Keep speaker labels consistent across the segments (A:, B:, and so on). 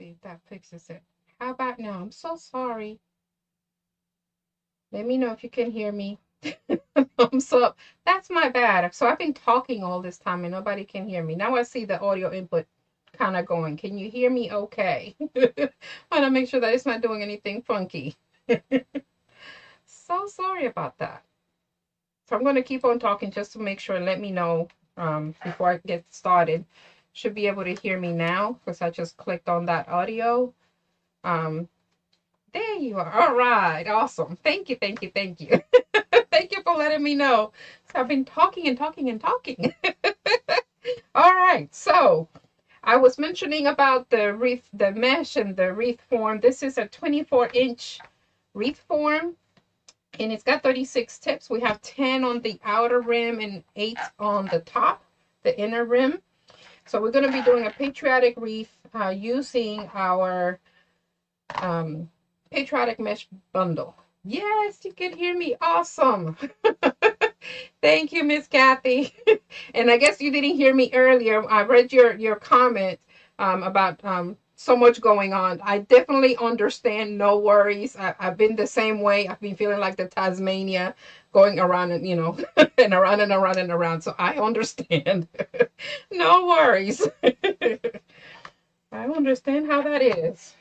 A: see if that fixes it. How about now? I'm so sorry. Let me know if you can hear me. Thumbs up. That's my bad. So I've been talking all this time and nobody can hear me. Now I see the audio input kind of going. Can you hear me okay? I want to make sure that it's not doing anything funky. So sorry about that. So I'm going to keep on talking just to make sure. Let me know before I get started. Should be able to hear me now because I just clicked on that audio. There you are. All right. Awesome. Thank you. Thank you. Thank you. Thank you for letting me know. So I've been talking and talking and talking. All right. So I was mentioning about the wreath, the mesh and the wreath form. This is a 24-inch wreath form. And it's got 36 tips. We have 10 on the outer rim and 8 on the top, the inner rim. So we're going to be doing a patriotic wreath using our patriotic mesh bundle. Yes, you can hear me. Awesome. Thank you, Miss Kathy. And I guess you didn't hear me earlier. I read your comment about so much going on. I definitely understand. No worries. I've been the same way. I've been feeling like the Tasmania going around and, and around and around and around. So I understand. No worries. I understand how that is.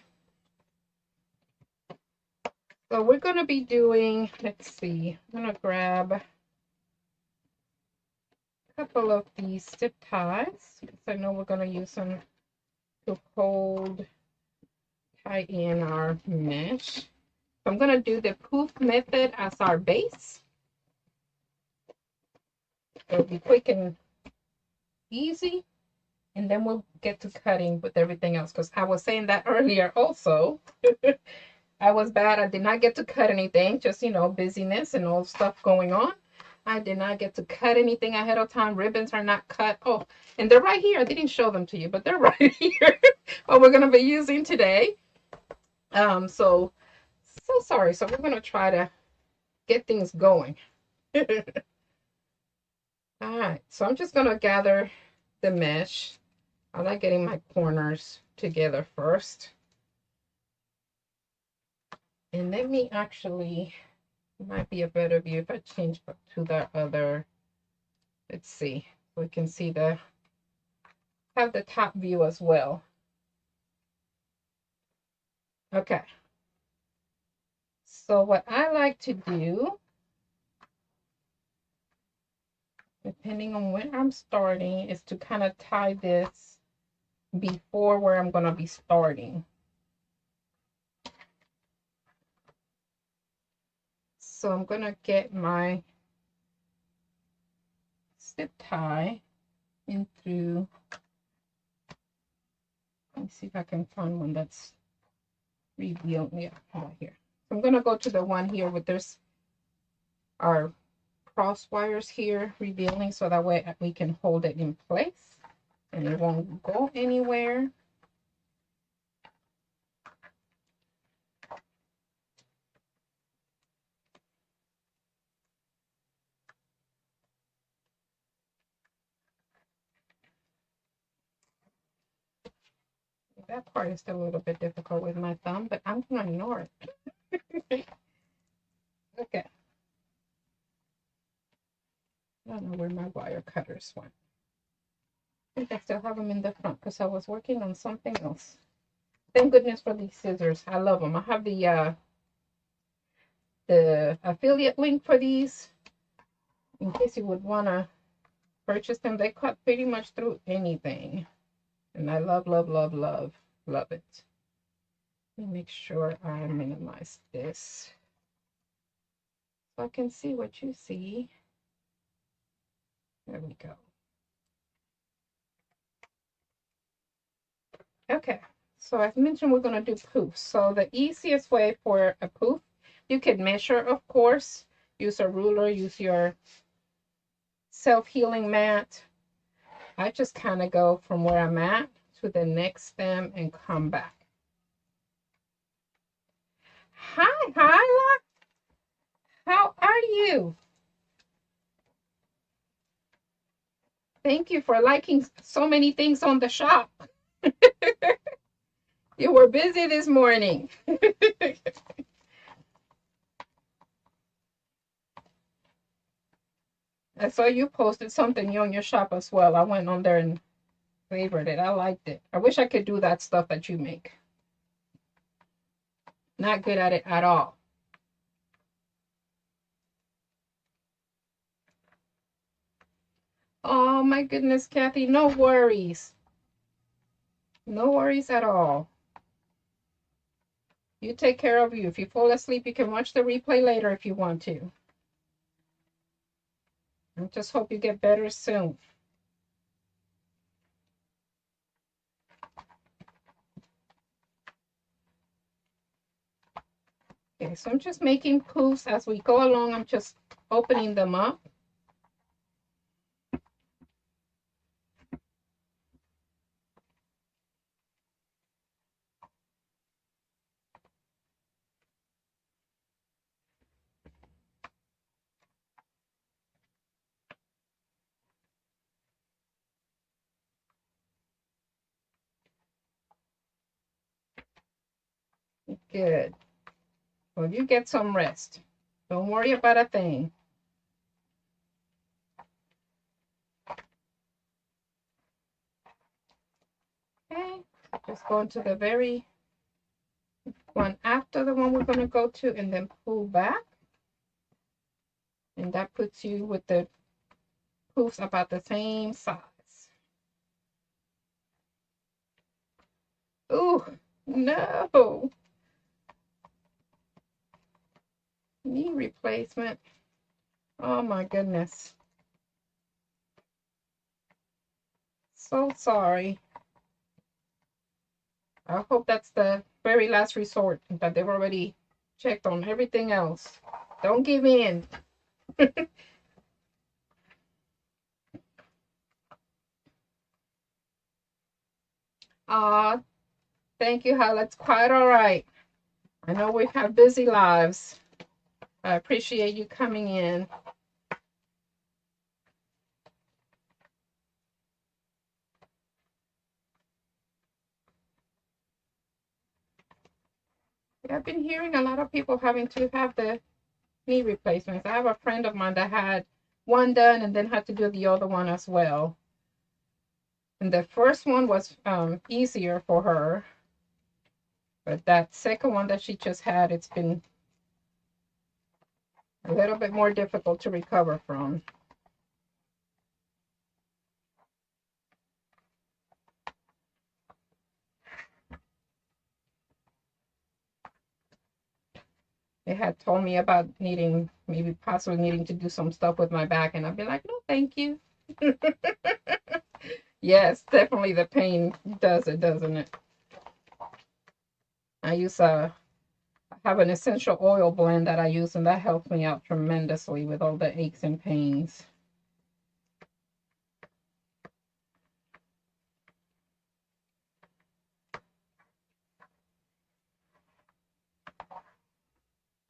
A: So we're going to be doing, let's see, I'm going to grab a couple of these zip ties because I know we're going to use them to tie in our mesh. I'm going to do the poof method as our base. It'll be quick and easy, and then we'll get to cutting with everything else because I was saying that earlier also. I was bad. I did not get to cut anything, just, busyness and all stuff going on. I did not get to cut anything ahead of time. Ribbons are not cut. Oh, and they're right here. I didn't show them to you, but they're right here. What we're going to be using today. So sorry. So we're going to try to get things going. All right. So I'm just going to gather the mesh. I like getting my corners together first. And let me actually, it might be a better view if I change to the other, let's see, we can see have the top view as well. Okay. So what I like to do, depending on when I'm starting, is to kind of tie this before where I'm going to be starting. So I'm going to get my zip tie in through, let me see if I can find one that's revealed. Yeah, right here. So I'm going to go to the one here with there's our cross wires here revealing, so that way we can hold it in place and it won't go anywhere. That part is still a little bit difficult with my thumb, but I'm going to ignore it. Okay. I don't know where my wire cutters went. I think I still have them in the front because I was working on something else. Thank goodness for these scissors. I love them. I have the affiliate link for these in case you would want to purchase them. They cut pretty much through anything. And I love, love, love, love, love it. Let me make sure I minimize this so I can see what you see. There we go. Okay, so I've mentioned we're going to do poofs. So the easiest way for a poof, you can measure, of course, use a ruler, use your self-healing mat. I just kind of go from where I'm at to the next stem and come back. Hi, Hyla. How are you? Thank you for liking so many things on the shop. You were busy this morning. I saw you posted something new on your shop as well. I went on there and favored it. I liked it. I wish I could do that stuff that you make. Not good at it at all. Oh my goodness, Kathy, no worries. No worries at all. You take care of you. If you fall asleep, you can watch the replay later if you want to. I just hope you get better soon. Okay, so I'm just making poofs as we go along. I'm just opening them up. Good. Well, you get some rest. Don't worry about a thing. Okay, just go into the very one after the one we're going to go to and then pull back. And that puts you with the poofs about the same size. Ooh, no. Knee replacement. Oh my goodness. So sorry. I hope that's the very last resort, that they've already checked on everything else. Don't give in. Thank you, Hala. It's quite all right. I know we have busy lives. I appreciate you coming in. I've been hearing a lot of people having to have the knee replacements. I have a friend of mine that had one done and then had to do the other one as well. And the first one was easier for her. But that second one that she just had, it's been a little bit more difficult to recover from. They had told me about needing, maybe possibly needing to do some stuff with my back, and I'd be like, no, thank you. Yes, definitely the pain does it, doesn't it? I have an essential oil blend that I use, and that helps me out tremendously with all the aches and pains.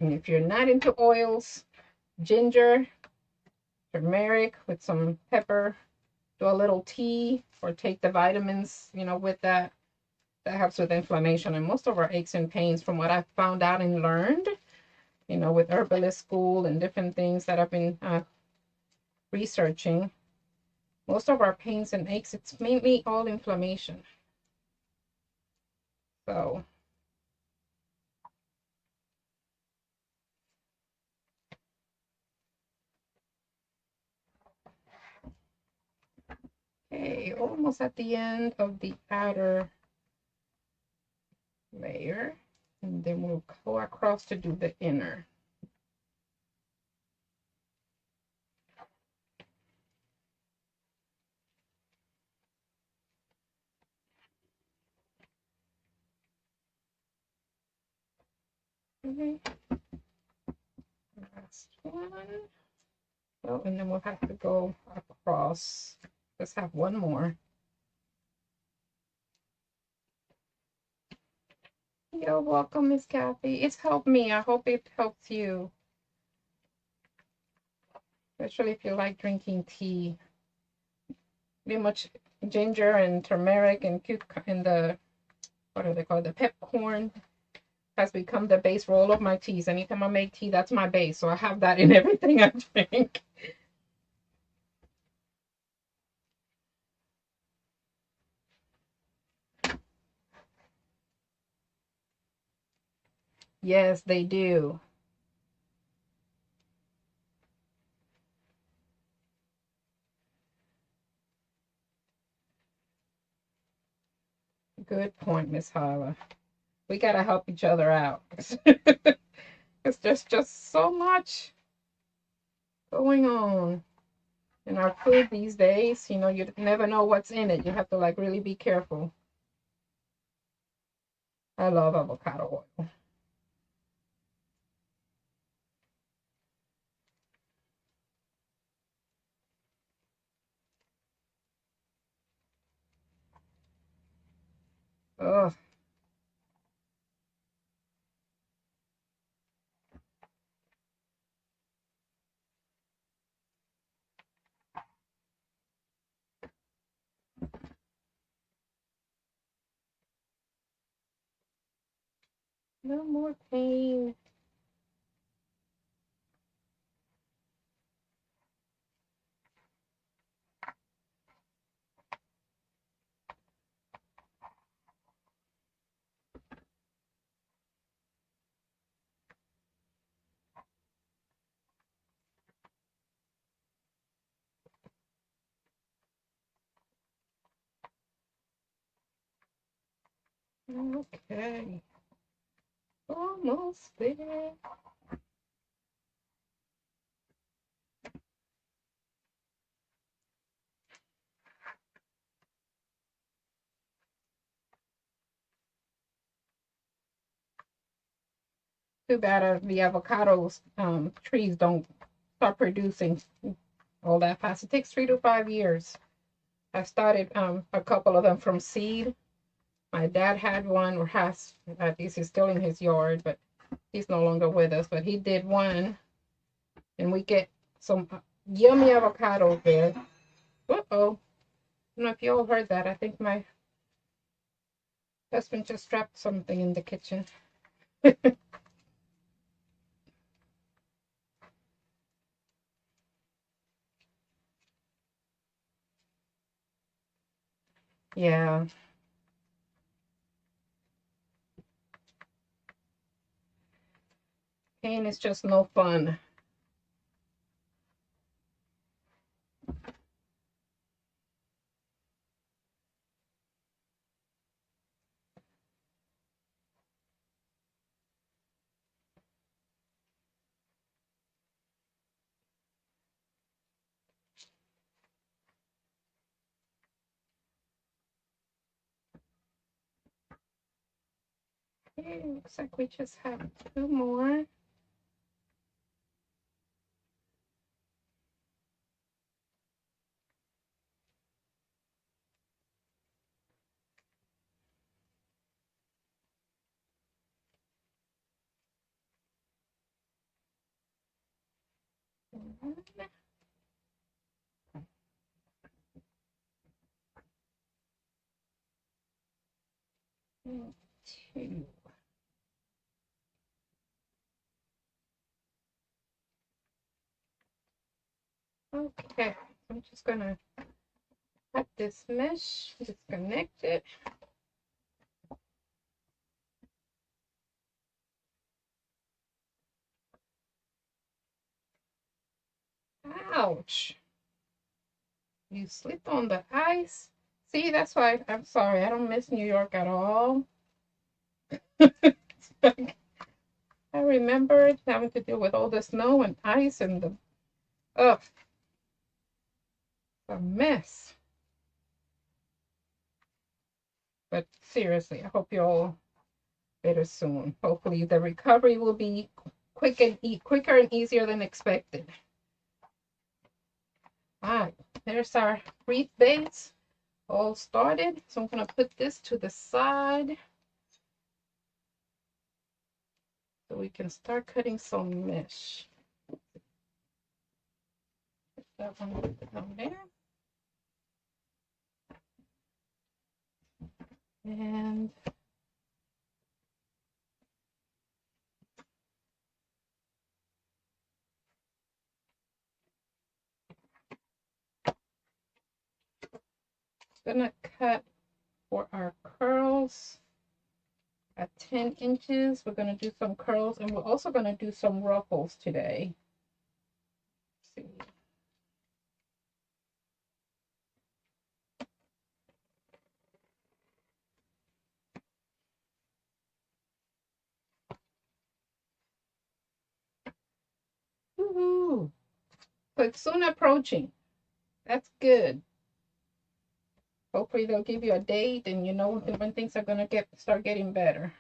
A: And if you're not into oils, ginger, turmeric with some pepper, do a little tea, or take the vitamins, with that. That helps with inflammation. And most of our aches and pains, from what I've found out and learned, with herbalist school and different things that I've been researching, most of our pains and aches, it's mainly all inflammation. So okay, almost at the end of the outer layer, and then we'll go across to do the inner. Okay, last one. Oh, and then we'll have to go across. Let's have one more. You're welcome, Miss Kathy. It's helped me. I hope it helps you. Especially if you like drinking tea. Pretty much ginger and turmeric and the what do they call it? The peppercorn has become the base for all of my teas. Anytime I make tea, that's my base. So I have that in everything I drink. Yes, they do. Good point, Miss Hala. We gotta help each other out. It's just so much going on in our food these days. You know, you never know what's in it. You have to like really be careful. I love avocado oil. Ugh. No more pain. Okay. Almost there. Too bad the avocado trees don't start producing all that fast. It takes 3 to 5 years. I started a couple of them from seed. My dad had one, or has, at least he's still in his yard, but he's no longer with us. But he did one, and we get some yummy avocados there. Uh-oh. I don't know if you all heard that. I think my husband just dropped something in the kitchen. Yeah. Pain is just no fun. Okay, looks like we just have 2 more. Two. Okay, I'm just gonna cut this mesh, disconnect it. Ouch. You slipped on the ice. See, that's why I'm sorry. I don't miss New York at all. I remember having to deal with all the snow and ice and the, ugh, a mess. But seriously, I hope you're all better soon. Hopefully the recovery will be quicker and easier than expected. All right, there's our wreath base all started. So I'm gonna put this to the side so we can start cutting some mesh. Put that one down there. And Gonna cut for our curls at 10 inches. We're gonna do some curls, and we're also gonna do some ruffles today. Let's see. Woohoo! So it's soon approaching. That's good. Hopefully they'll give you a date and you know when things are gonna start getting better.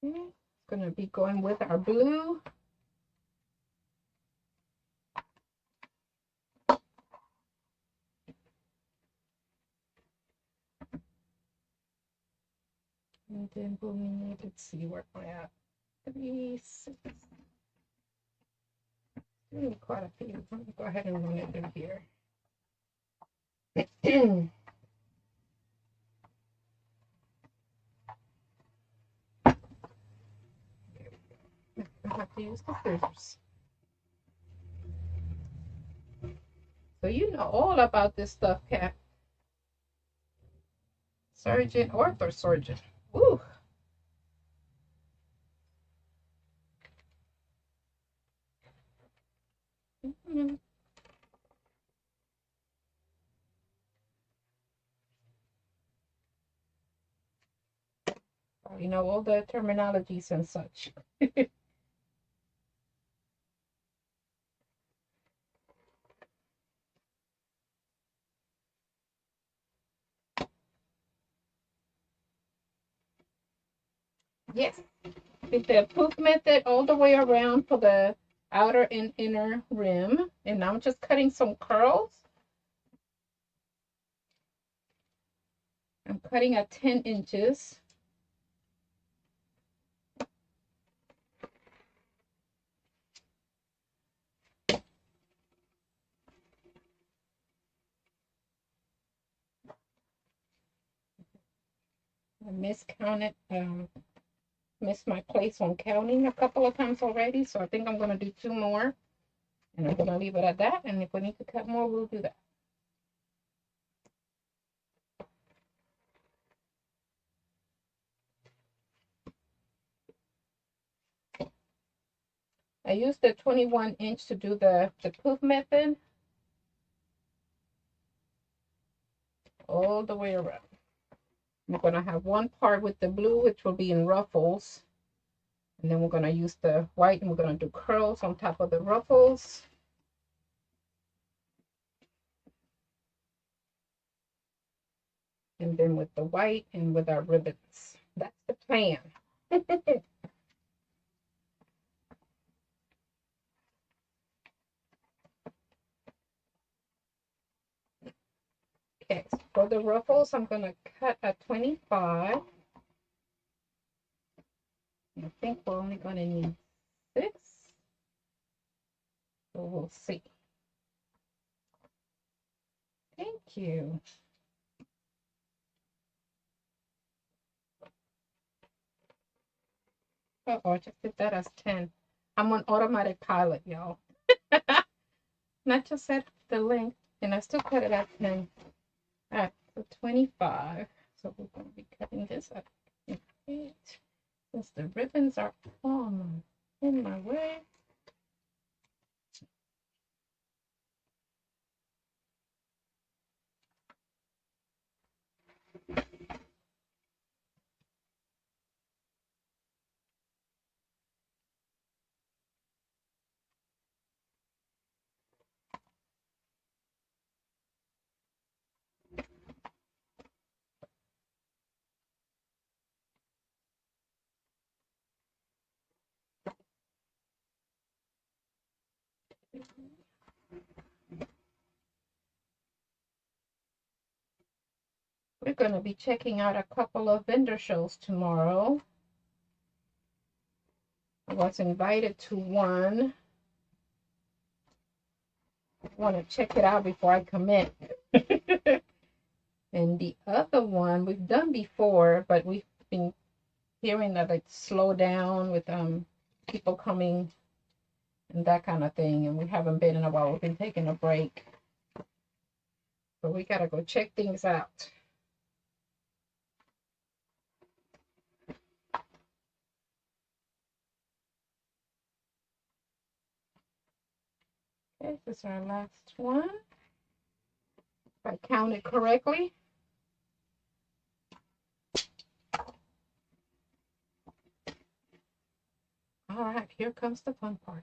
A: Okay. It's gonna be going with our blue. And then we'll need, let's see where am I at? 3, 6. Quite a few. Let me go ahead and run it in here. I have to use the scissors. So you know all about this stuff, Kat. Surgeon, ortho surgeon. Ooh. Mm-hmm. You know all the terminologies and such. Yes, with the poof method all the way around for the outer and inner rim. And now I'm just cutting some curls. I'm cutting at 10 inches. I miscounted, missed my place on counting a couple of times already, so I think I'm going to do 2 more. And I'm going to leave it at that. And if we need to cut more, we'll do that. I used the 21 inch to do the poof method all the way around. I'm going to have one part with the blue, which will be in ruffles. And then we're going to use the white and we're going to do curls on top of the ruffles. And then with the white and with our ribbons. That's the plan. Okay, so for the ruffles, I'm going to cut at 25. I think we're only going to need 6. So we'll see. Thank you. Uh-oh, I just did that as 10. I'm on automatic pilot, y'all. Not just set the length, and I still cut it at 10. All right, so 25. So we're going to be cutting this at 8. Since the ribbons are on in my way. We're going to be checking out a couple of vendor shows tomorrow. I was invited to one. I want to check it out before I commit. And the other one we've done before, but we've been hearing that it's slowed down with people coming and that kind of thing, and we haven't been in a while. We've been taking a break, but we gotta go check things out. Okay, this is our last one. If I counted correctly. All right, here comes the fun part.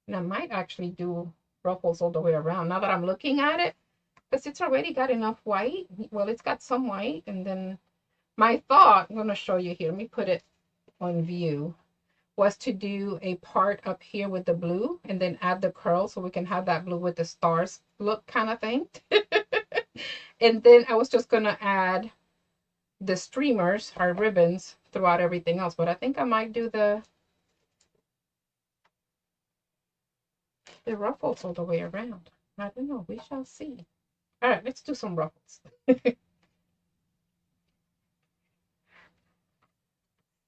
A: And I might actually do ruffles all the way around now that I'm looking at it, because it's already got enough white. Well, it's got some white, and then my thought, I'm going to show you here. Let me put it on view. Was to do a part up here with the blue and then add the curl so we can have that blue with the stars look kind of thing. And then I was just going to add the streamers, our ribbons, throughout everything else. But I think I might do the ruffles all the way around. I don't know. We shall see. All right, let's do some ruffles.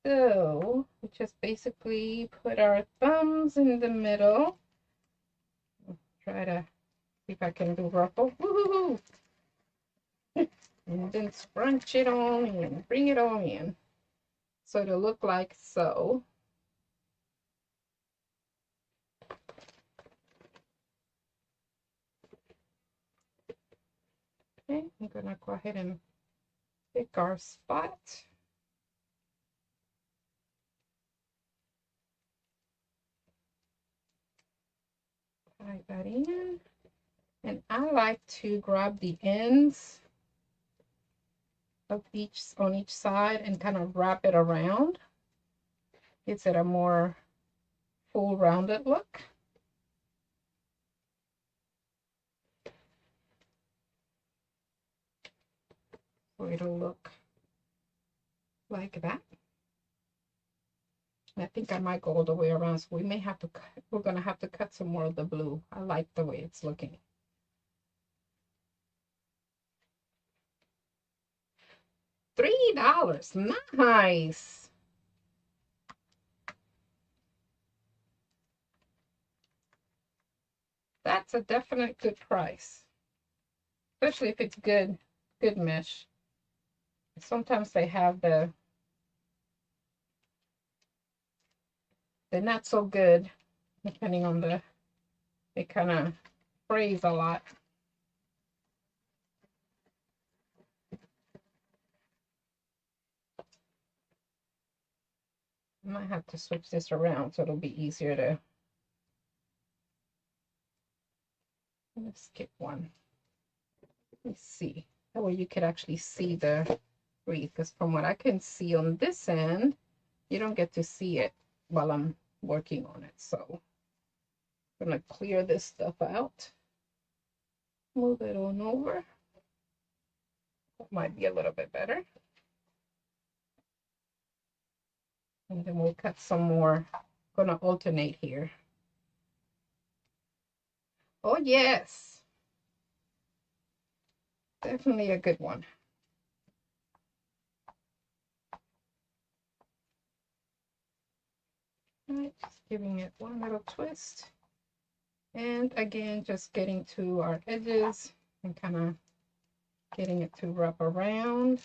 A: So we just basically put our thumbs in the middle. Try to see if I can do ruffle. Woohoo! And then scrunch it on in, bring it on in. So it'll look like so. Okay, I'm gonna go ahead and pick our spot. Tie that in. And I like to grab the ends of on each side and kind of wrap it around. Gives it a more full rounded look. So it'll look like that. I think I might go all the way around, so we may have to cut, we're gonna have to cut some more of the blue. I like the way it's looking. $3, nice. That's a definite good price, especially if it's good mesh. Sometimes they have they're not so good, depending on they kind of frays a lot. I might have to switch this around so it'll be easier to. Let's skip one. Let me see. That way you could actually see the wreath, because from what I can see on this end, you don't get to see it while I'm working on it. So I'm gonna clear this stuff out. Move it on over. That might be a little bit better. And then we'll cut some more. I'm gonna alternate here. Oh yes, definitely a good one. All right, just giving it one little twist. And again, just getting to our edges and kind of getting it to wrap around.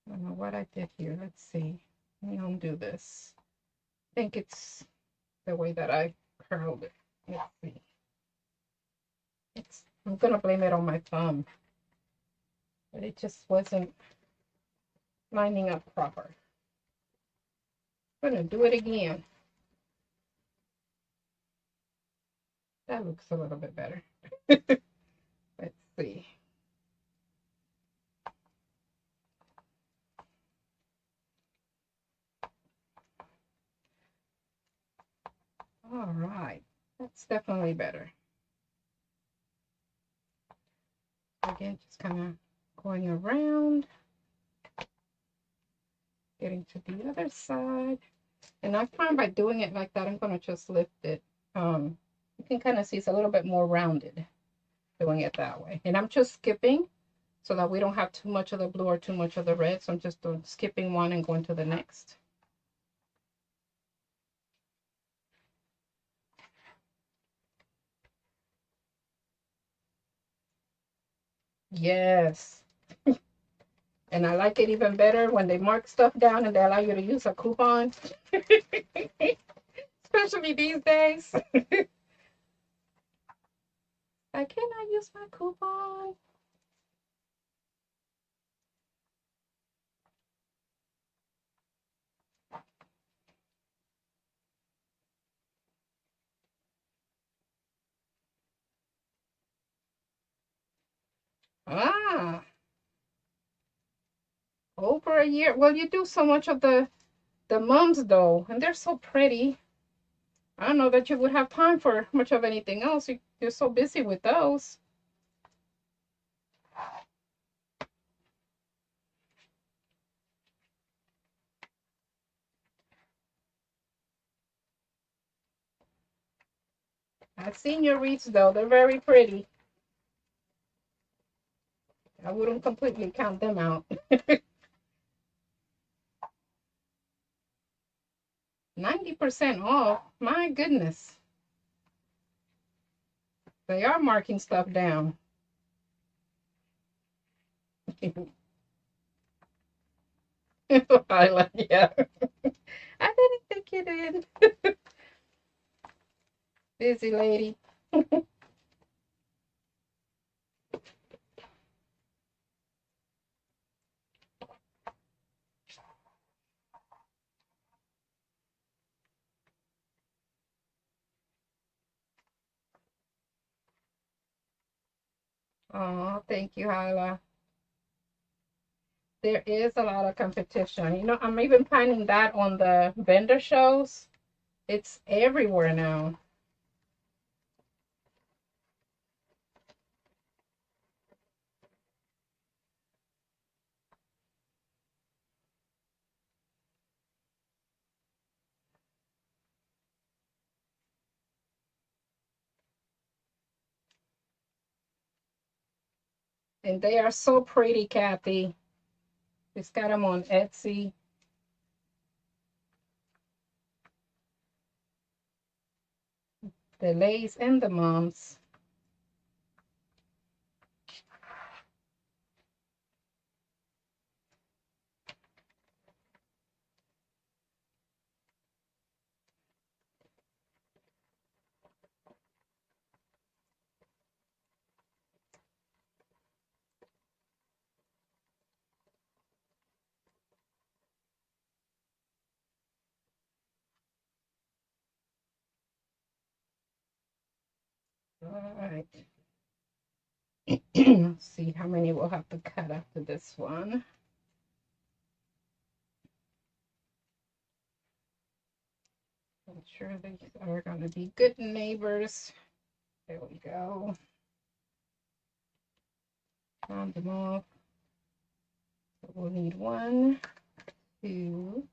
A: I don't know what I did here. Let's see. Let me undo this. I think it's the way that I curled it. Let's see. I'm gonna blame it on my thumb, but it just wasn't lining up proper. I'm gonna do it again. That looks a little bit better. Let's see. That's definitely better. Again, just kind of going around, getting to the other side. And I find by doing it like that, I'm going to just lift it. You can kind of see it's a little bit more rounded doing it that way. And I'm just skipping so that we don't have too much of the blue or too much of the red. So I'm just skipping one and going to the next. Yes. And I like it even better when they mark stuff down and they allow you to use a coupon. Especially these days. Like, can I use my coupon? Ah, over a year. Well, you do so much of the mums though, and they're so pretty. I don't know that you would have time for much of anything else. You're so busy with those. I've seen your wreaths though. They're very pretty. I wouldn't completely count them out. 90% off. My goodness. They are marking stuff down. I like, yeah. I didn't think you did. Busy lady. Oh, thank you, Hyla. There is a lot of competition. You know, I'm even finding that on the vendor shows. It's everywhere now. And they are so pretty, Kathy. It's got them on Etsy. The lace and the mums. All right. Let's see how many we'll have to cut after this one. I'm sure these are going to be good neighbors. There we go. Round them off. So we'll need 1, 2.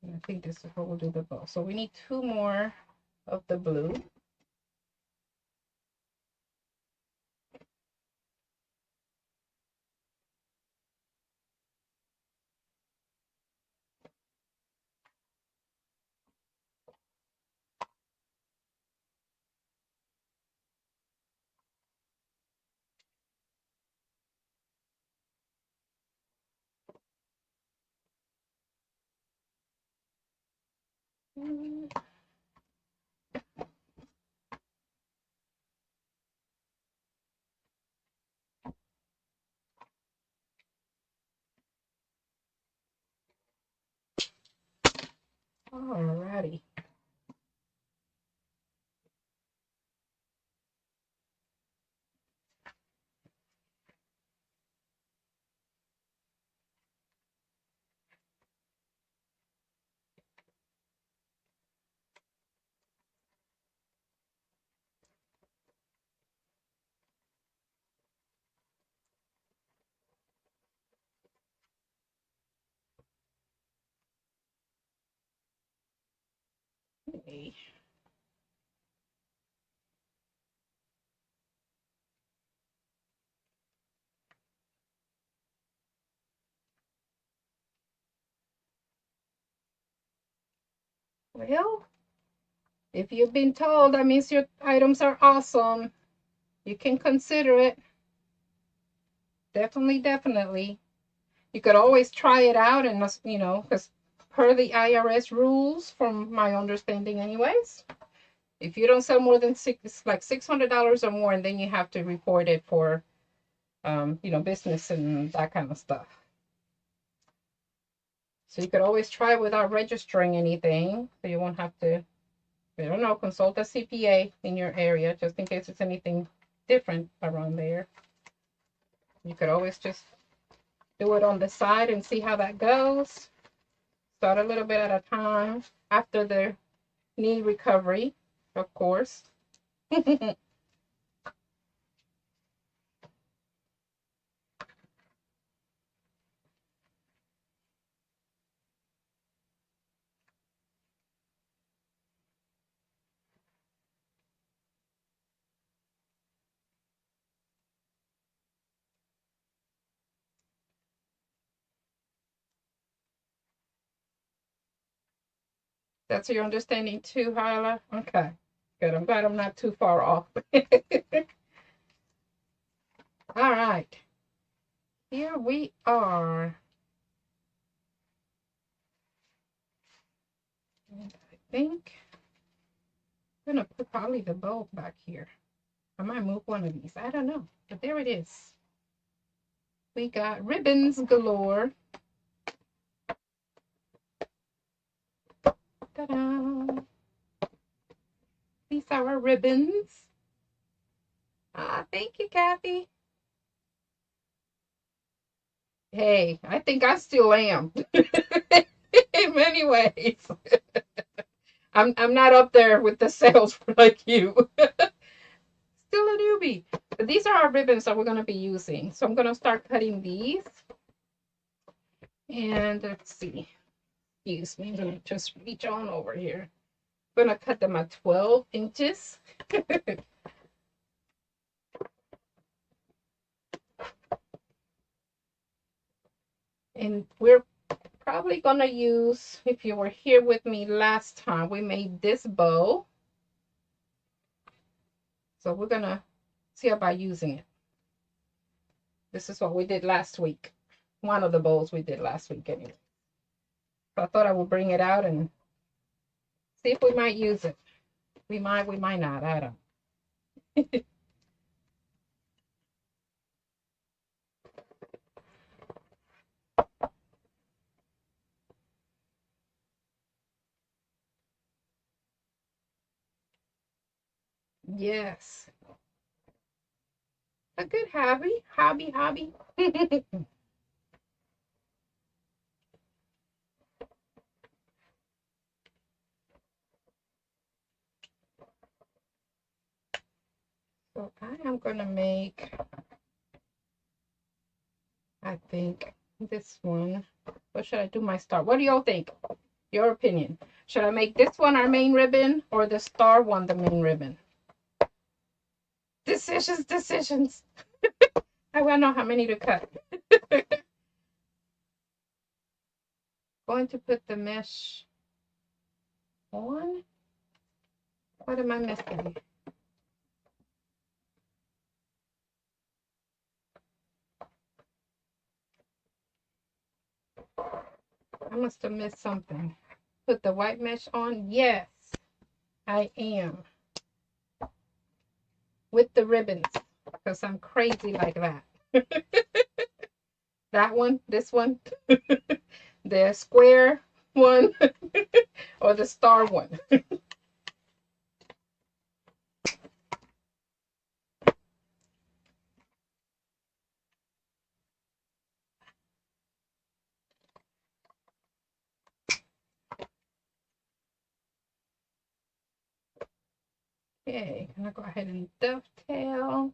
A: And I think this is what we'll do the bow. So we need 2 more of the blue. Alrighty. Okay. Well, if you've been told, that means your items are awesome. You can consider it. Definitely, definitely. You could always try it out and, because per the IRS rules, from my understanding anyways, if you don't sell more than $600 or more, and then you have to report it for, business and that kind of stuff. So you could always try without registering anything. So you won't have to, I don't know, consult a CPA in your area just in case it's anything different around there. You could always just do it on the side and see how that goes. Start a little bit at a time after the knee recovery, of course. That's your understanding too, Hyla? Okay, good. I'm glad I'm not too far off. All right. Here we are. And I think I'm going to put probably the bulb back here. I might move one of these. I don't know. But there it is. We got ribbons galore. Ta-da! These are our ribbons. Ah, thank you, Kathy. Hey, I think I still am. In many ways. I'm not up there with the sales like you. Still a newbie. But these are our ribbons that we're going to be using. So I'm going to start cutting these. And let's see. Excuse me. I'm going to just reach on over here. I'm going to cut them at 12 inches. And we're probably going to use, if you were here with me last time, we made this bow. So we're going to see about using it. This is what we did last week. One of the bows we did last week anyway. So I thought I would bring it out and see if we might use it. We might not. I don't. Yes. A good hobby. Hobby. So I am going to make, I think, this one. What should I do my star? What do y'all think? Your opinion. Should I make this one our main ribbon or the star one the main ribbon? Decisions. I want to know how many to cut. Going to put the mesh on. What am I missing? I must have missed something. Put the white mesh on? Yes, I am. With the ribbons, because I'm crazy like that. That one, this one, the square one, or the star one. Okay, I'm gonna go ahead and dovetail.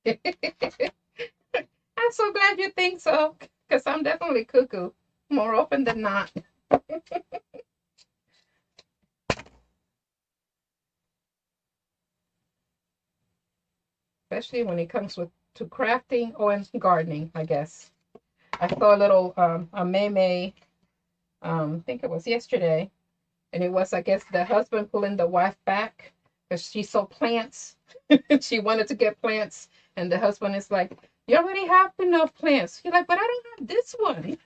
A: I'm so glad you think so, because I'm definitely cuckoo more often than not. Especially when it comes to crafting or in gardening, I guess. I saw a little a meme, I think it was yesterday, and it was, I guess, the husband pulling the wife back because she saw plants. She wanted to get plants, and the husband is like, "You already have enough plants." She's like, "But I don't have this one."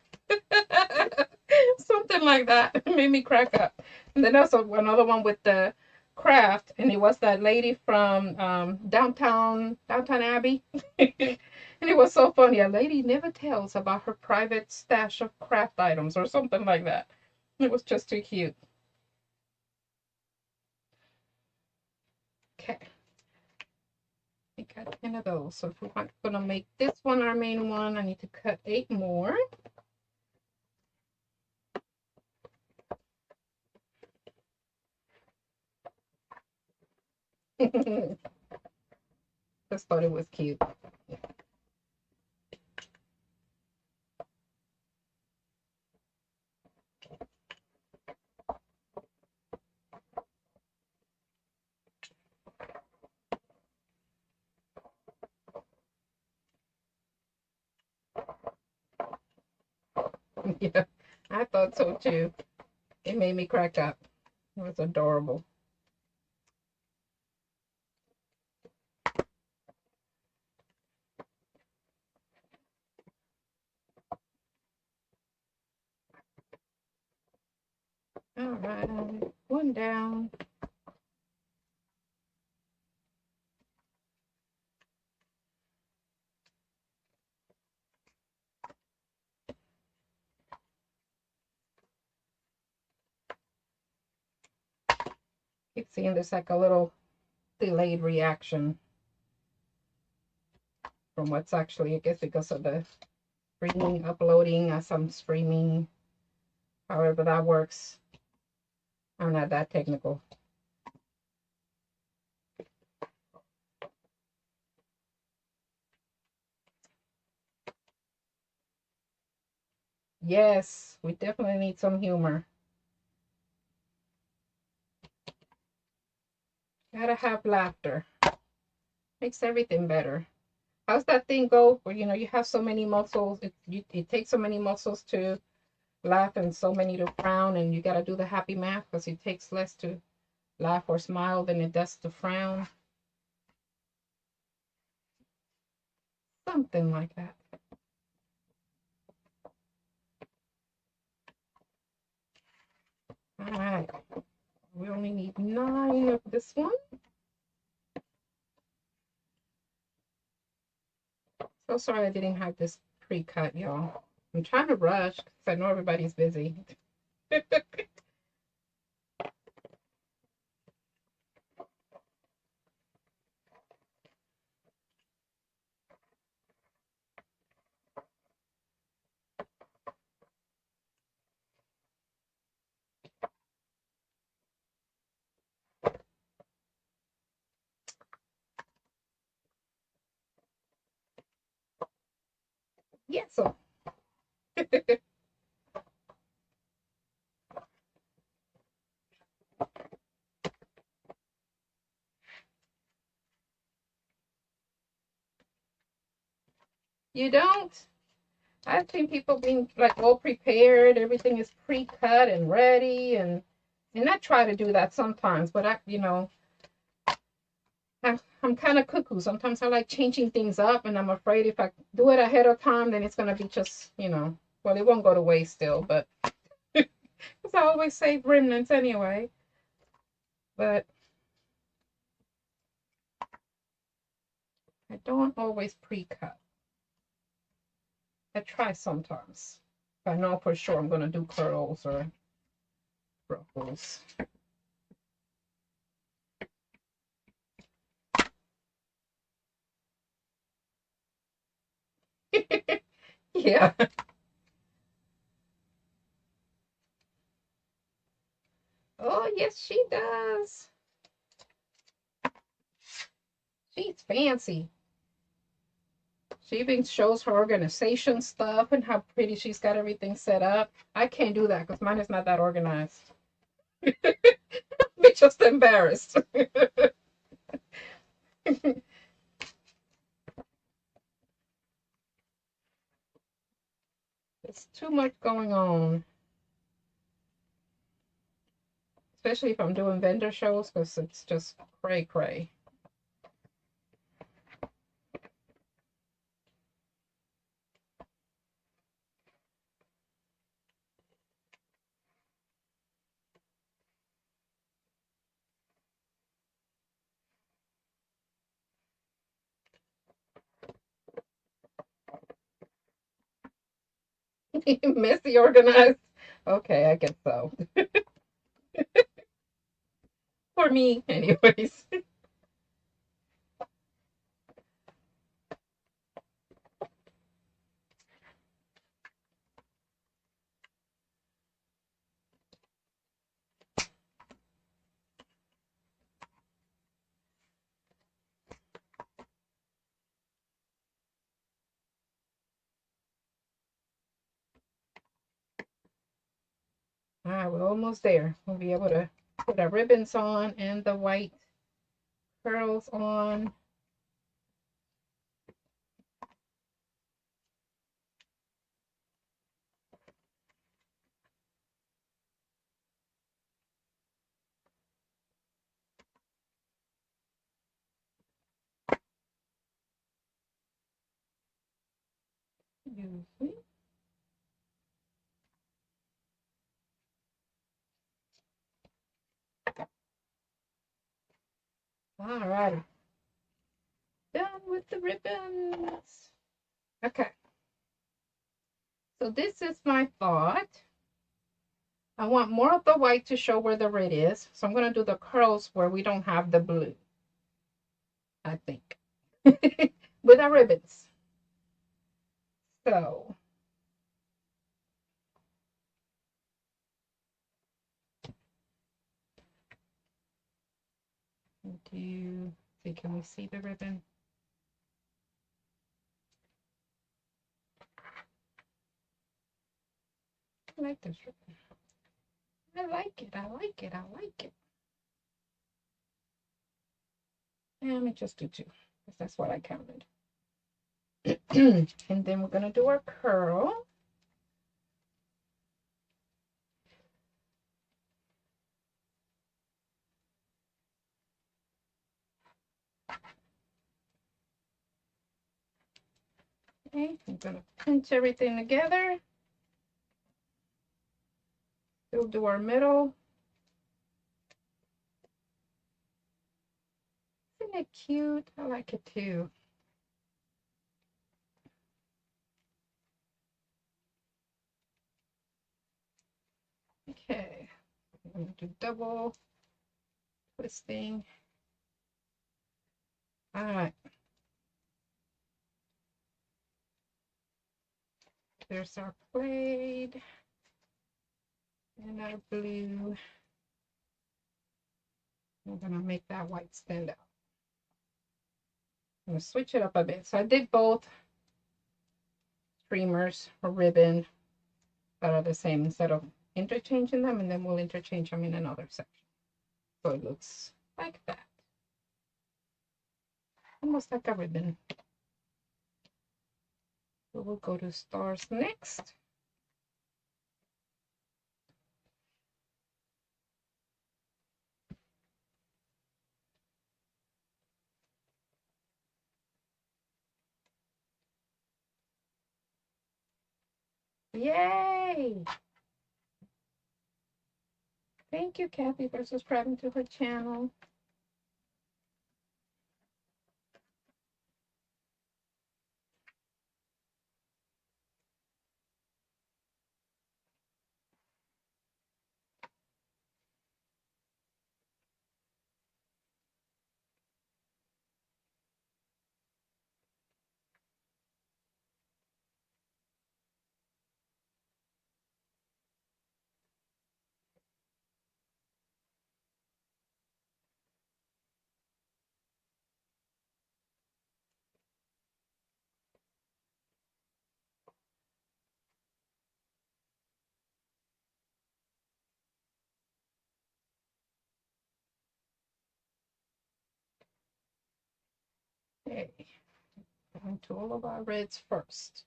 A: Something like that. It made me crack up. And then also another one with the craft, and it was that lady from Downtown Abbey. And it was so funny. A lady never tells about her private stash of craft items or something like that. It was just too cute. Okay. I got 10 of those. So if we're going to make this one our main one, I need to cut 8 more. Just thought it was cute. Yeah, I thought so too. It made me crack up. It was adorable. All right, one down. Keep seeing there's like a little delayed reaction from what's actually, I guess, because of the streaming, uploading as I'm streaming. However that works. I'm not that technical. Yes, we definitely need some humor. Gotta have laughter. Makes everything better. How's that thing go? Where you have so many muscles. It takes so many muscles to laugh and so many to frown, and you gotta do the happy math because it takes less to laugh or smile than it does to frown. Something like that. All right. We only need 9 of this one. So sorry I didn't have this pre-cut, y'all. I'm trying to rush because I know everybody's busy. Yeah, so you don't? I've seen people being like all prepared, everything is pre-cut and ready, and I try to do that sometimes, but I'm kind of cuckoo. Sometimes I like changing things up, and I'm afraid if I do it ahead of time, then it's gonna be just, well, it won't go to waste still, but because I always save remnants anyway. But I don't always pre-cut. I try sometimes. I know for sure I'm gonna do curls or ruffles. Yeah. Oh, yes, she does. She's fancy. She even shows her organization stuff and how pretty she's got everything set up. I can't do that because mine is not that organized. I'm just embarrassed. There's too much going on. Especially if I'm doing vendor shows because it's just cray cray. Messy organized. Okay, I guess so. For me, anyways. All right, we're almost there. We'll be able to put our ribbons on and the white curls on. Excuse me. All righty. Done with the ribbons. Okay. So this is my thought. I want more of the white to show where the red is. So I'm going to do the curls where we don't have the blue, I think, with our ribbons. So see, can we see the ribbon? I like this ribbon. I like it. I like it. I like it. And let me just do two, because that's what I counted. And then we're going to do our curl. Okay, I'm going to pinch everything together. We'll do our middle. Isn't it cute? I like it too. Okay, I'm going to do double twisting. All right. There's our plaid and our blue. I'm going to make that white stand out. I'm going to switch it up a bit. So I did both streamers or ribbon that are the same instead of interchanging them, and then we'll interchange them in another section. So it looks like that. Almost like a ribbon. So we'll go to stars next. Yay! Thank you, Kathy, for subscribing to her channel. Okay. Going to all of our reds first.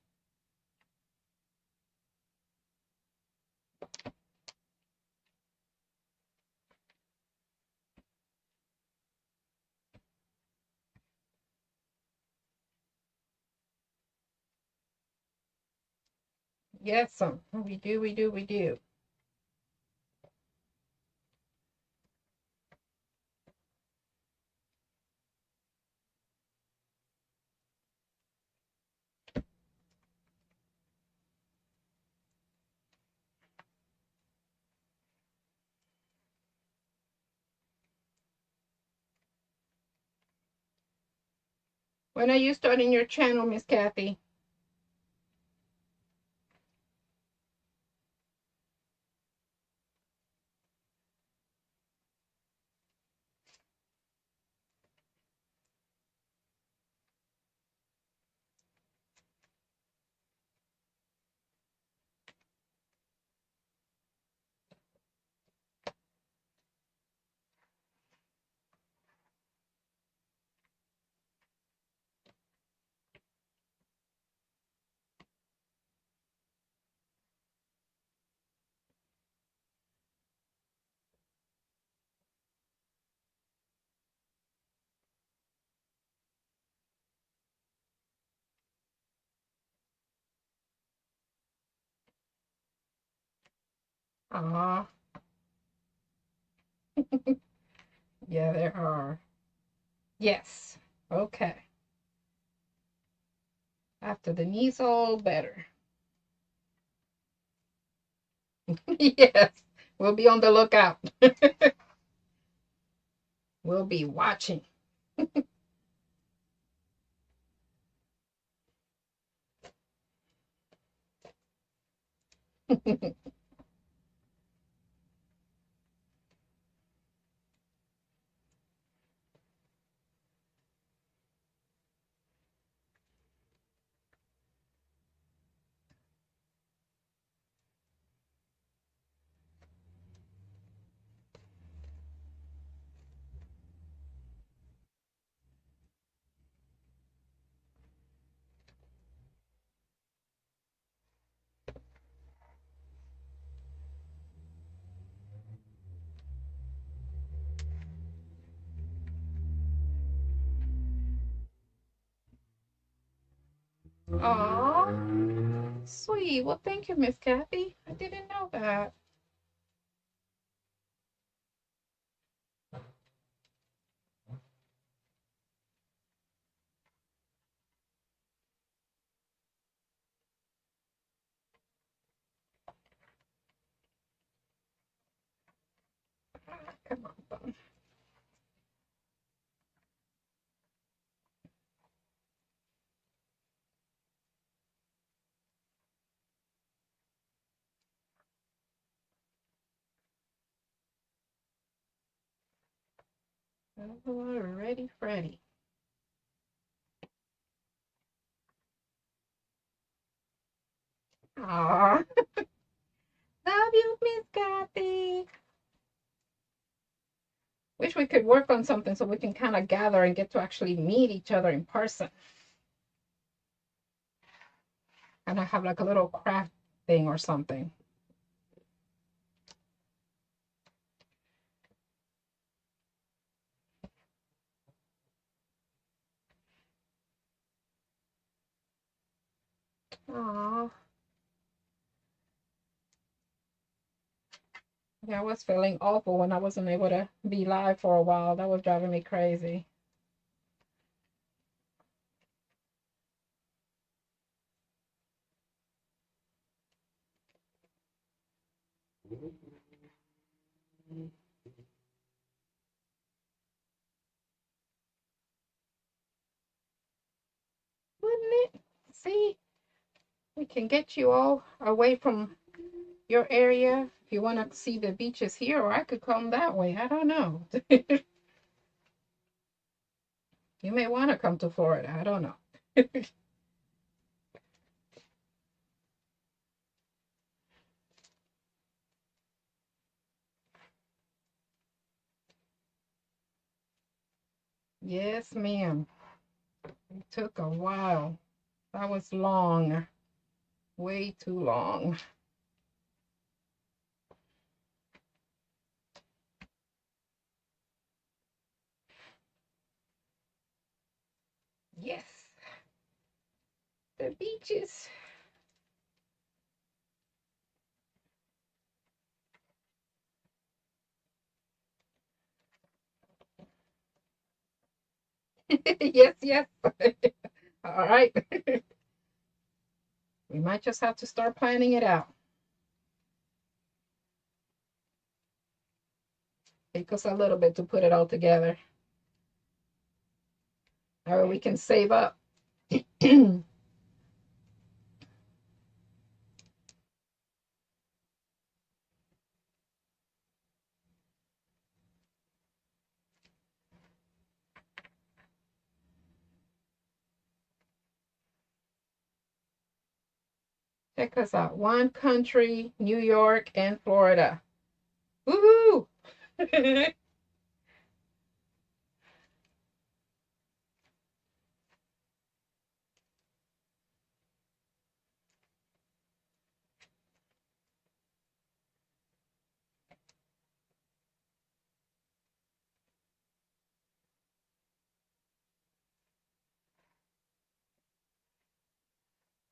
A: Yes, we do, we do, we do. When are you starting your channel, Miss Kathy? Ah, yeah, there are. Yes. Okay. After the knees, all better. Yes. We'll be on the lookout. We'll be watching. Aw, sweet. Well, thank you, Miss Kathy. I didn't know that. Come on, bum. Alrighty, Freddy. Aw, love you, Miss Kathy. Wish we could work on something so we can kind of gather and get to actually meet each other in person. And I have like a little craft thing or something. Aw. Yeah, I was feeling awful when I wasn't able to be live for a while. That was driving me crazy. Wouldn't it? See, we can get you all away from your area if you want to see the beaches here, or I could come that way. I don't know. You may want to come to Florida. I don't know. Yes, ma'am. It took a while. That was long. Way too long. Yes. The beaches. Yes, yes. All right. We might just have to start planning it out. Take us a little bit to put it all together. Or we can save up. Check us out. One country, New York and Florida. Woohoo!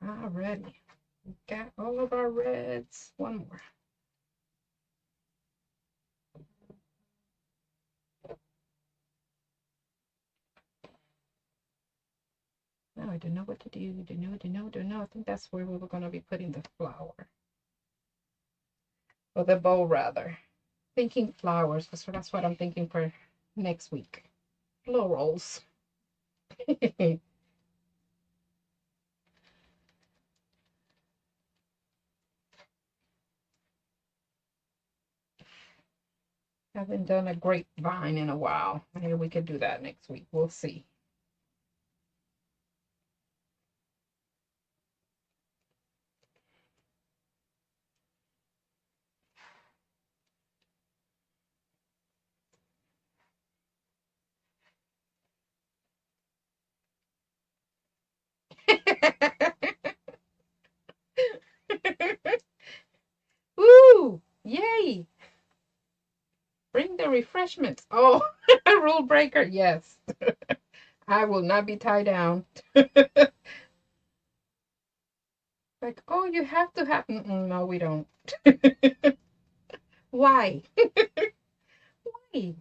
A: Alrighty. We got all of our reds. One more. Now I don't know what to do. Don't know. I think that's where we were going to be putting the flower. Or the bow, rather. Thinking flowers. So that's what I'm thinking for next week. Florals. Haven't done a grapevine in a while. Maybe we could do that next week. We'll see. Woo! Yay! Bring the refreshments. Oh, rule breaker. Yes. I will not be tied down. Like, oh, you have to have. No, we don't. Why? Why?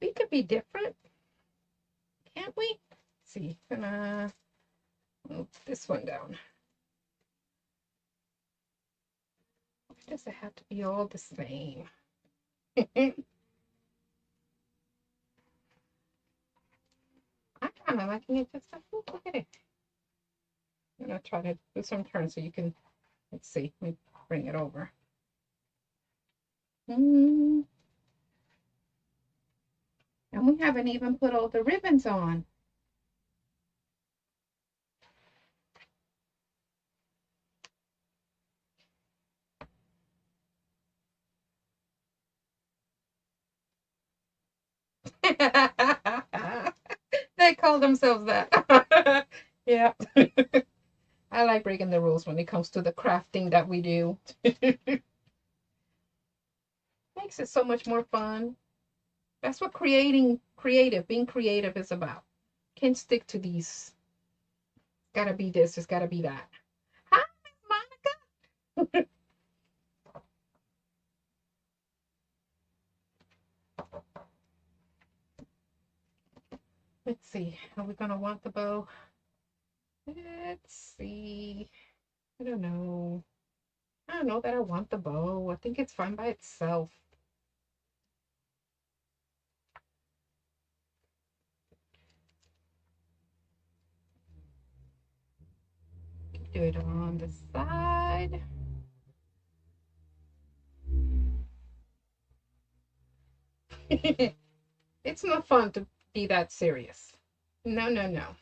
A: We could be different, can't we? Let's see, gonna move this one down. Does it have to be all the same? I'm kind of liking it just like, look at it. I'm gonna try to do some turns so you can, let's see, let me bring it over. And we haven't even put all the ribbons on. They call themselves that. Yeah. I like breaking the rules when it comes to the crafting that we do. Makes it so much more fun. That's what being creative is about. Can't stick to these. Gotta be this, it's gotta be that. Hi, Monica. Let's see. Are we gonna want the bow? Let's see. I don't know. I don't know that I want the bow. I think it's fine by itself. Do it on the side. It's not fun to be that serious. No, no, no.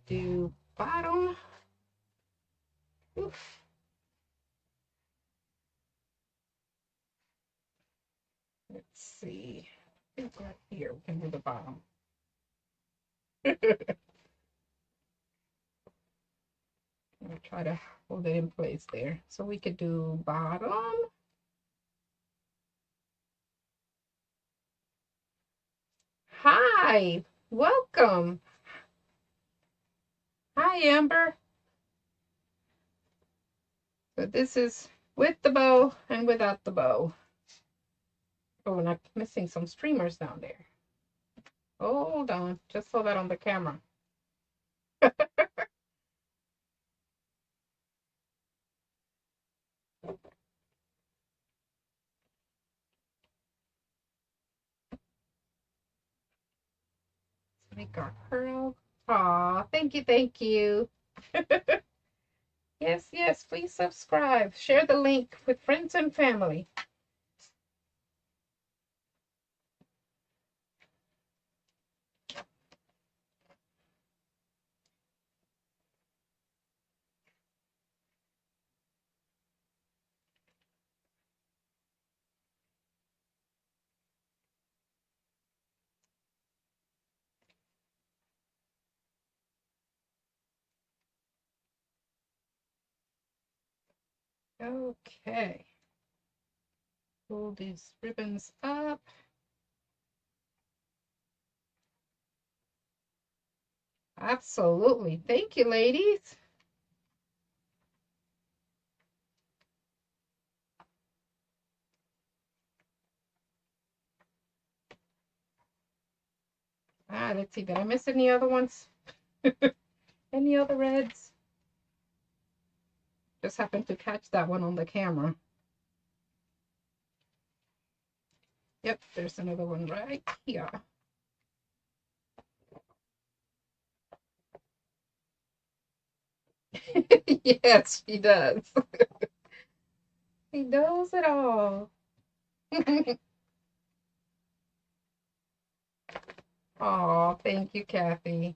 A: Do bottom. Oof. see. I think right here we can do the bottom. I'll try to hold it in place there. So we could do bottom. Hi, welcome. Hi, Amber. So this is with the bow and without the bow. Oh, and I'm missing some streamers down there. Hold on, just saw that on the camera. Make our pearl. Aw, thank you, thank you. Yes, yes, please subscribe. Share the link with friends and family. Okay. Pull these ribbons up. Absolutely. Thank you, ladies. Let's see. Did I miss any other ones? Any other reds? Just happened to catch that one on the camera. Yep, there's another one right here. Yes, she does. He knows it all. Oh, thank you, Kathy.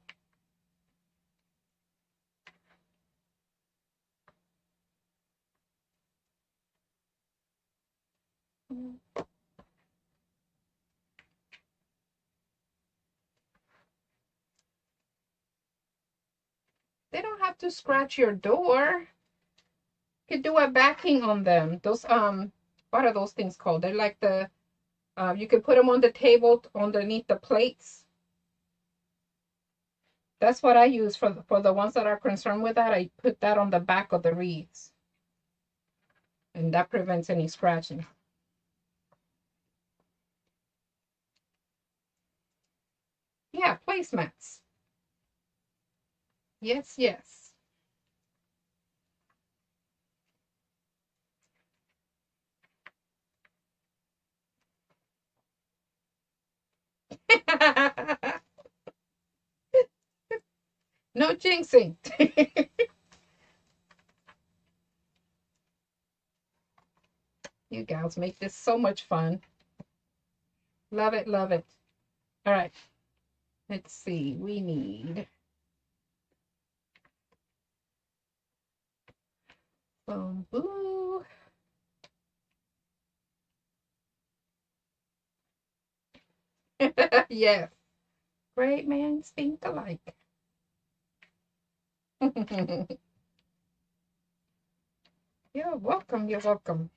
A: They don't have to scratch your door. You could do a backing on them. Those what are those things called? They're like the you could put them on the table underneath the plates. That's what I use for the ones that are concerned with that. I put that on the back of the wreaths, and that prevents any scratching. Yeah, placemats. Yes, yes. No jinxing. You gals make this so much fun. Love it, love it. All right. Let's see. We need bamboo. Yes. Great minds think alike. You're welcome. You're welcome.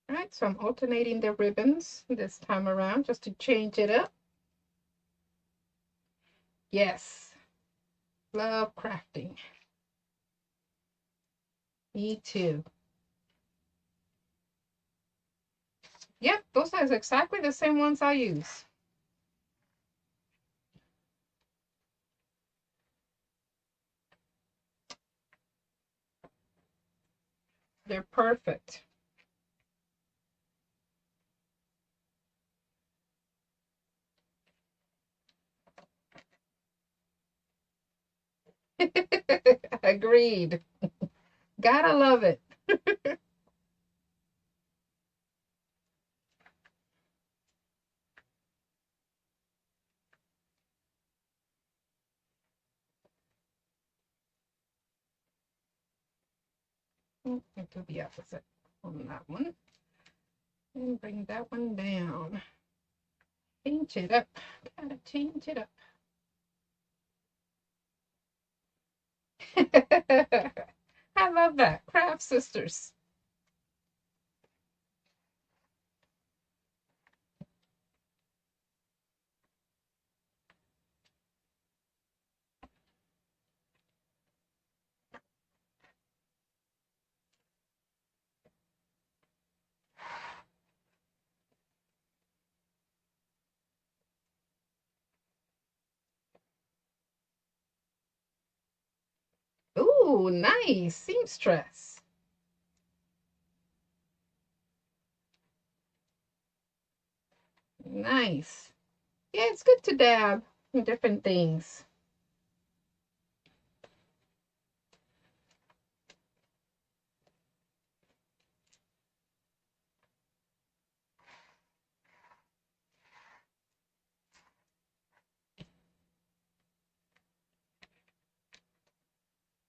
A: All right, so I'm alternating the ribbons this time around just to change it up. Yes, love crafting. Me too. Yep, those are exactly the same ones I use. They're perfect. Agreed. Gotta love it. Do the opposite on that one. And bring that one down. Change it up. Gotta change it up. I love that. Craft Sisters. Ooh, nice. Seamstress. Nice. Yeah, it's good to dab in different things.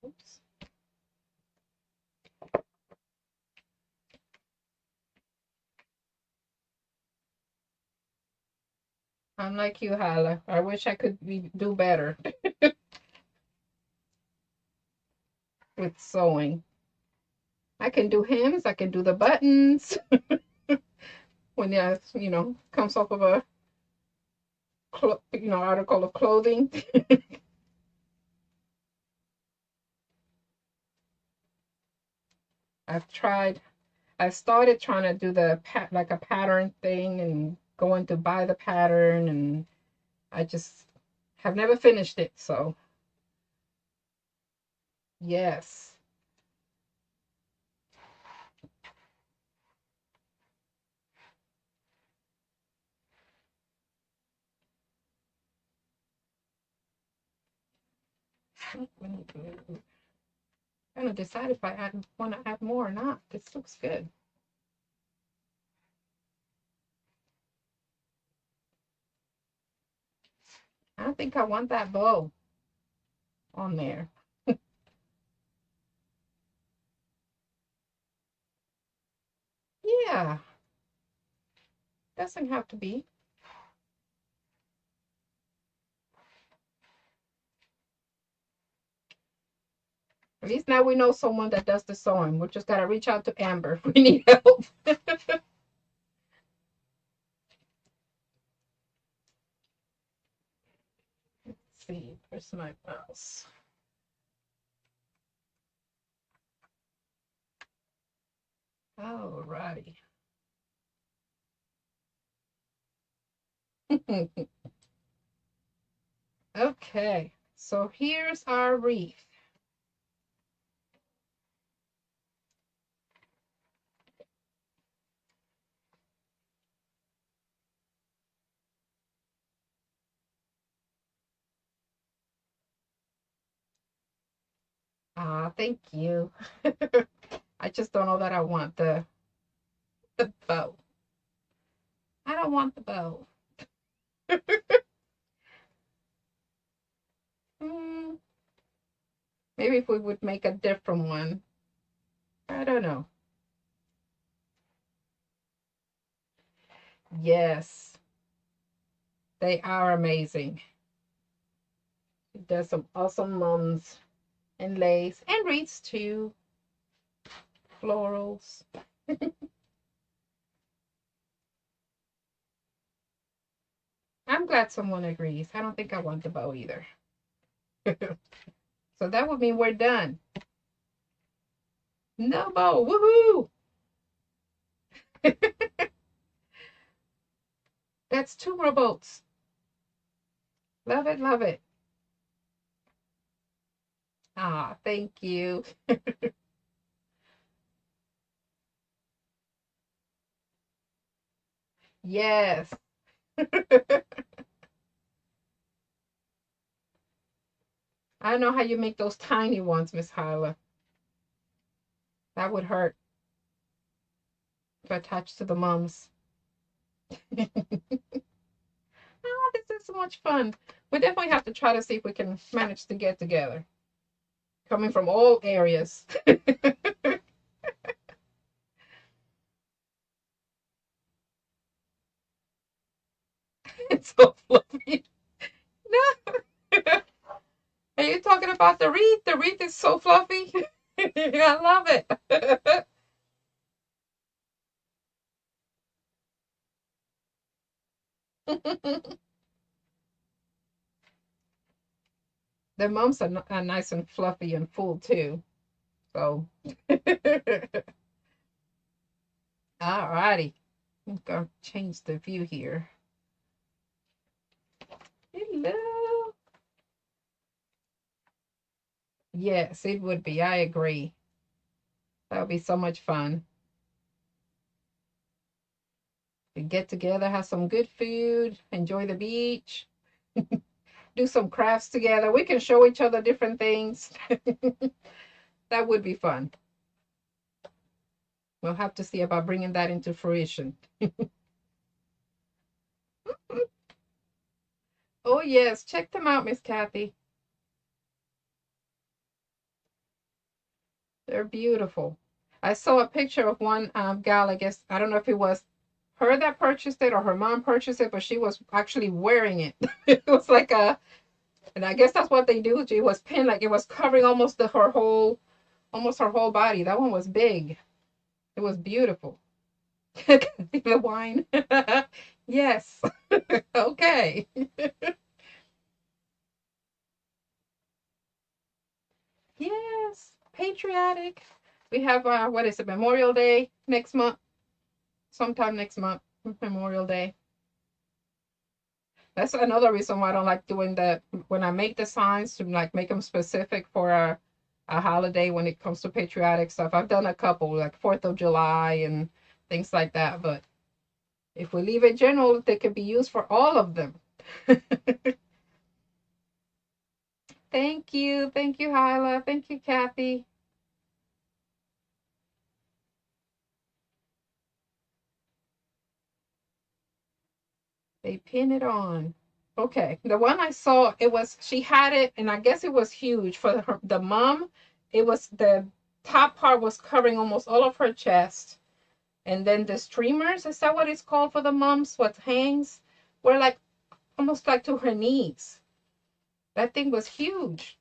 A: Oops. I'm like you, Hala. I wish I could do better with sewing. I can do hems. I can do the buttons. When you know, comes off of a article of clothing. I've started trying to do the like a pattern thing and going to buy the pattern, and I just have never finished it. So yes. I'm gonna decide if I want to add more or not. This looks good. I don't think I want that bow on there. Yeah, doesn't have to be. At least now we know someone that does the sewing. We just gotta reach out to Amber if we need help. Let's see, where's my mouse? Alrighty. Okay, so here's our wreath. Ah, thank you. I just don't know that I want the bow. I don't want the bow. Maybe if we would make a different one. I don't know. Yes, they are amazing. She does some awesome mums and lace and wreaths too. Florals. I'm glad someone agrees. I don't think I want the bow either. So that would mean we're done. No bow. Woohoo! That's 2 rowboats. Love it, love it. Ah, thank you. Yes. I know how you make those tiny ones, Miss Hyla. That would hurt if attached to the mums. Oh, this is so much fun. We definitely have to try to see if we can manage to get together. Coming from all areas. It's so fluffy. No. Are you talking about the wreath? The wreath is so fluffy. I love it. The mums are nice and fluffy and full too. So, all righty. I'm going to change the view here. Hello. Yes, it would be. I agree. That would be so much fun. We get together, have some good food, enjoy the beach, do some crafts together. We can show each other different things. That would be fun. We'll have to see about bringing that into fruition. Oh, yes. Check them out, Miss Kathy. They're beautiful. I saw a picture of one gal, I guess, I don't know if it was her that purchased it or her mom purchased it, but she was actually wearing it. It was like a, and I guess that's what they do. It was pinned, like it was covering almost almost her whole body. That one was big. It was beautiful. The wine. Yes. Okay. Yes. Patriotic. We have what is it, Memorial Day next month? Sometime next month. Memorial Day. That's another reason why I don't like doing that when I make the signs to like make them specific for a holiday when it comes to patriotic stuff. I've done a couple like 4th of July and things like that, but if we leave it general, they can be used for all of them. Thank you. Thank you, Hyla. Thank you, Kathy. They pin it on. Okay. The one I saw, she had it, and I guess it was huge for the mom. It was the top part was covering almost all of her chest. And then the streamers, is that what it's called for the moms? What hangs? Were like almost like to her knees. That thing was huge.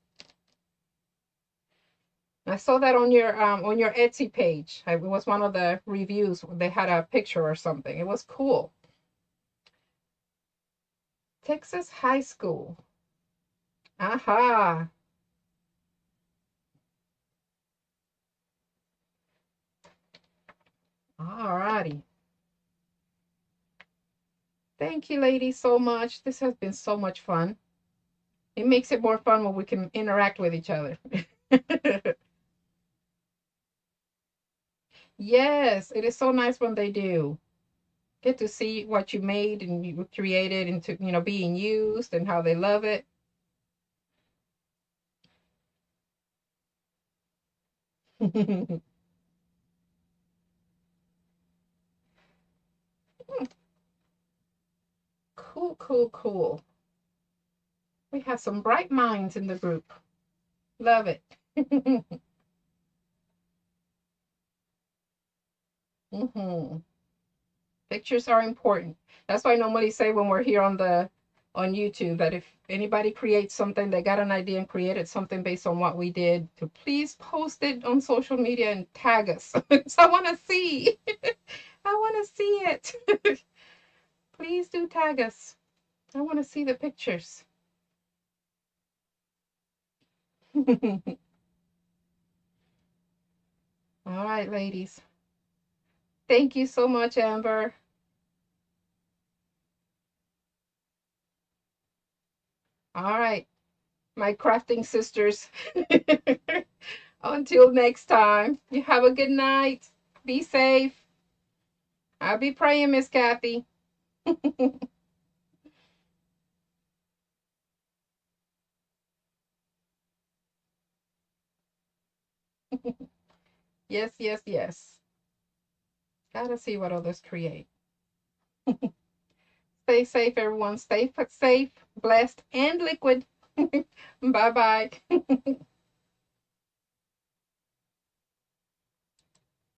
A: I saw that on your Etsy page. It was one of the reviews. They had a picture or something. It was cool. Texas High School. Aha. All righty. Thank you, ladies, so much. This has been so much fun. It makes it more fun when we can interact with each other. Yes, it is so nice when they do. Get to see what you made and you created into, being used and how they love it. Cool, cool, cool. We have some bright minds in the group. Love it. Hmm. Pictures are important. That's why I normally say when we're here on YouTube that if anybody creates something, they got an idea and created something based on what we did, to please post it on social media and tag us. So I want to see. I want to see it. Please do tag us. I want to see the pictures. All right, ladies. Thank you so much, Amber. All right, my crafting sisters. Until next time, you have a good night. Be safe. I'll be praying, Miss Kathy. Yes, yes, yes. Gotta see what others create. Stay safe, everyone. Stay safe, blessed, and liquid. Bye bye.